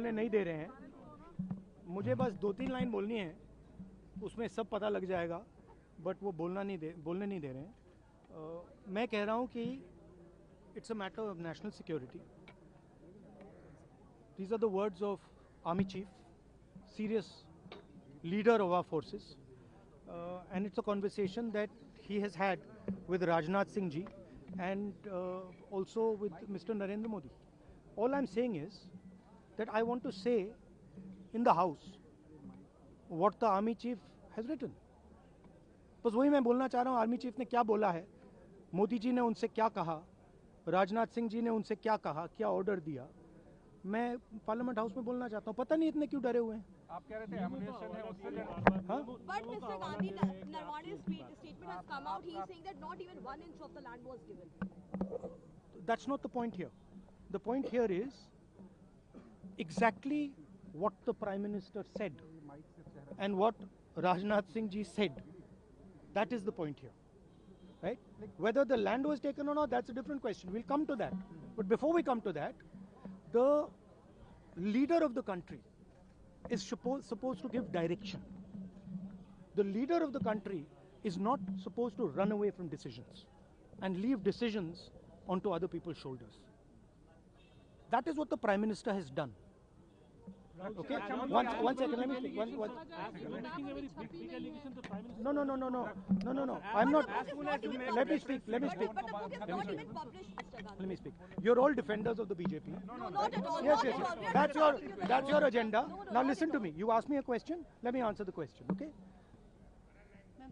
बोलने नहीं दे रहे हैं, मुझे बस 2-3 लाइन बोलनी है, उसमें सब पता लग जाएगा, बट वो बोलने नहीं दे रहे हैं। मैं कह रहा हूँ कि it's a matter of national security. These are the words of Army Chief, serious leader of our forces, and it's a conversation that he has had with Rajnath Singh ji and also with Mr. Narendra Modi. All I'm saying is that I want to say in the House what the Army Chief has written. बस वही मैं बोलना चाह रहा हूँ, army chief ने क्या बोला है, मोदी जी ने उनसे क्या कहा, राजनाथ सिंह जी ने उनसे क्या कहा, क्या ऑर्डर दिया, मैं पार्लियामेंट हाउस में बोलना चाहता हूँ. पता नहीं इतने क्यों डरे हुए हैं. आप कह रहे थे एमुनेशन है उससे. हाँ? But Mr. Gandhi, Narwane's statement has come out. He is saying that not even 1 inch of the land was given. That's not the point here. The point here is exactly what the Prime Minister said and what Rajnath Singh ji said. That is the point here. Right? Whether the land was taken or not, that's a different question. We'll come to that. But before we come to that, the leader of the country is supposed to give direction. The leader of the country is not supposed to run away from decisions and leave decisions onto other people's shoulders. That is what the Prime Minister has done. Okay? One second, let me speak. No. I'm not. Let me speak. But the book is not even published, Mr. Gandhi. Let me speak. You're all defenders of the BJP. No, not at all. Yes. Not at all. That's your agenda. No, Now not listen at to all. me. You asked me a question. Let me answer the question. Okay?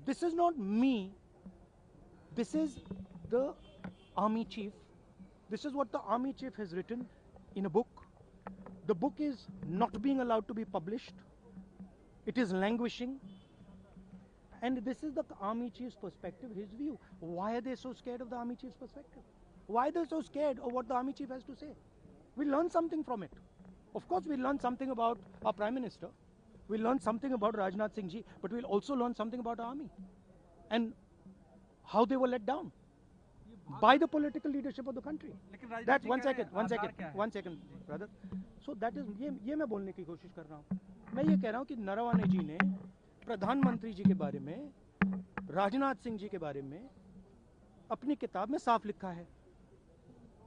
This is not me. This is the Army Chief. This is what the Army Chief has written in a book. The book is not being allowed to be published. It is languishing. And this is the Army Chief's perspective, his view. Why are they so scared of the Army Chief's perspective? Why are they so scared of what the Army Chief has to say? We'll learn something from it. Of course, we'll learn something about our Prime Minister. We'll learn something about Rajnath Singh ji, but we'll also learn something about our army and how they were let down by the political leadership of the country. That's one second, brother. So that is ये मैं बोलने की कोशिश कर रहा हूँ. मैं ये कह रहा हूँ कि नरवाने जी ने प्रधानमंत्री जी के बारे में, राजनाथ सिंह जी के बारे में अपनी किताब में साफ लिखा है.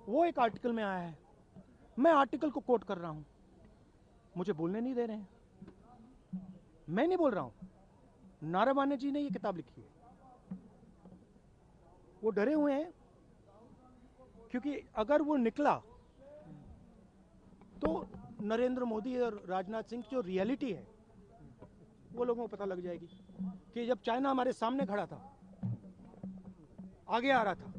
वो एक आर्टिकल में आया है. मैं आर्टिकल को कोट कर रहा हूँ. मुझे बोलने नहीं दे रहे हैं. मैं नहीं बोल रहा हूँ. नारावाने जी ने ये किताब लिखी है. वो डरे हुए हैं क्योंकि अगर वो निकला तो नरेंद्र मोदी और राजनाथ सिंह की जो रियलिटी है वो लोगों को पता लग जाएगी कि जब चाइना हमारे सामने खड़ा था, आगे आ रहा था,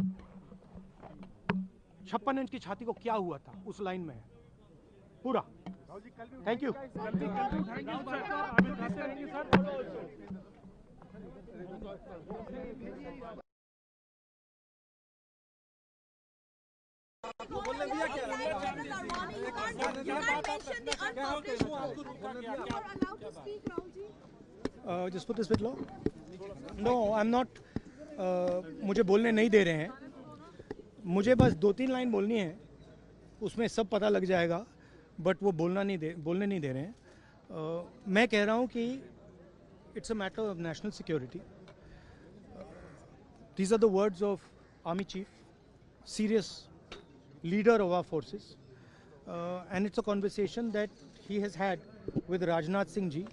56 इंच की छाती को क्या हुआ था, उस लाइन में है पूरा. Thank you. Just put this bit low. No, I'm not. मुझे बोलने नहीं दे रहे हैं. मुझे बस 2-3 लाइन बोलनी है, उसमें सब पता लग जाएगा, बट वो बोलने नहीं दे रहे हैं. मैं कह रहा हूँ कि it's a matter of national security. These are the words of Army Chief, serious leader of our forces, and it's a conversation that he has had with Rajnath Singh ji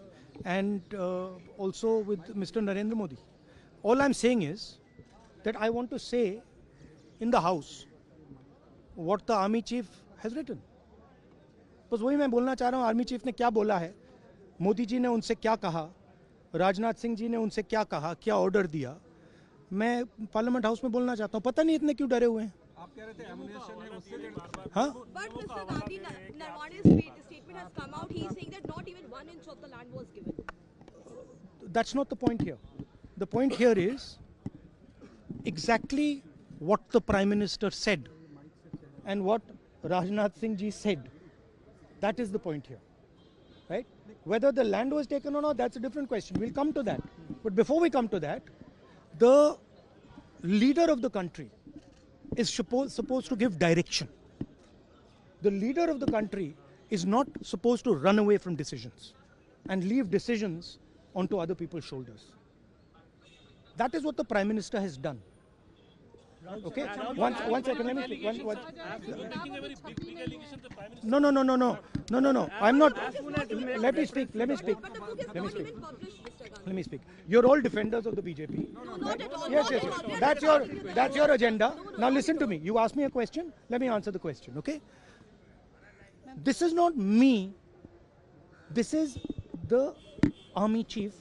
and also with Mr. Narendra Modi. All I'm saying is that I want to say in the House what the Army Chief has written. बस वही मैं बोलना चाह रहा हूँ, army chief ने क्या बोला है, मोदी जी ने उनसे क्या कहा, राजनाथ सिंह जी ने उनसे क्या कहा, क्या ऑर्डर दिया, मैं पार्लियामेंट हाउस में बोलना चाहता हूँ. पता नहीं इतने क्यों डरे हुए हैं. आप कह रहे थे एमुनेशन है उससे. हाँ? But Mr. Gandhi, Narwane's statement has come out. He is saying that not even 1 inch of the land was given. That's not the point here. The point here is exactly what the Prime Minister said and what Rajnath Singh ji said. That is the point here. Right? Whether the land was taken or not, that's a different question. We'll come to that. But before we come to that, the leader of the country is supposed to give direction. The leader of the country is not supposed to run away from decisions and leave decisions onto other people's shoulders. That is what the Prime Minister has done. Okay? One second, let me speak. No. I'm not. Let me speak. But the book is not even published, Mr. Gandhi. Let me speak. You're all defenders of the BJP. No, not at all. Yes. Not at all. That's your agenda. Now listen to me. You asked me a question. Let me answer the question. Okay? This is not me. This is the army chief.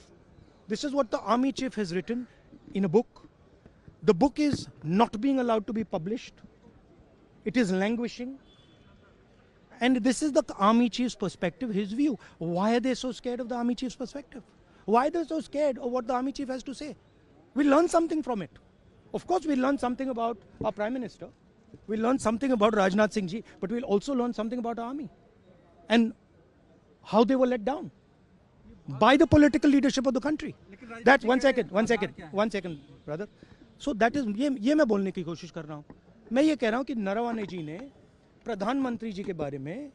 This is what the army chief has written in a book. The book is not being allowed to be published. It is languishing. And this is the army chief's perspective, his view. Why are they so scared of the army chief's perspective? Why are they so scared of what the army chief has to say? We learn something from it. Of course, we learn something about our Prime Minister. We learn something about Rajnath Singh ji, but we'll also learn something about our army and how they were let down by the political leadership of the country. That's one second, brother. So that is ये मैं बोलने की कोशिश कर रहा हूँ. मैं ये कह रहा हूँ कि नरवणे जी ने प्रधानमंत्री जी के बारे में,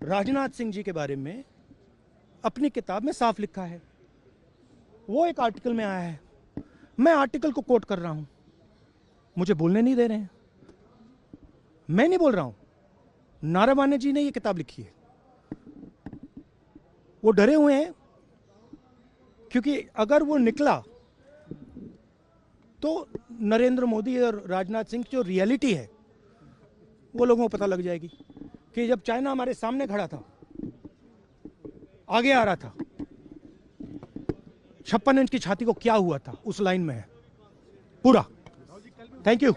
राजनाथ सिंह जी के बारे में अपनी किताब में साफ लिखा है. वो एक आर्टिकल में आया है. मैं आर्टिकल को कोट कर रहा हूँ. मुझे बोलने नहीं दे रहे हैं. मैं नहीं बोल रहा हूँ. नरवणे जी ने ये किताब लिखी है. वो डरे हुए हैं क्योंकि अगर वो निकला तो नरेंद्र मोदी और राजनाथ सिंह की जो रियलिटी है वो लोगों को पता लग जाएगी कि जब चाइना हमारे सामने खड़ा था, आगे आ रहा था, 56 इंच की छाती को क्या हुआ था, उस लाइन में है पूरा. Thank you.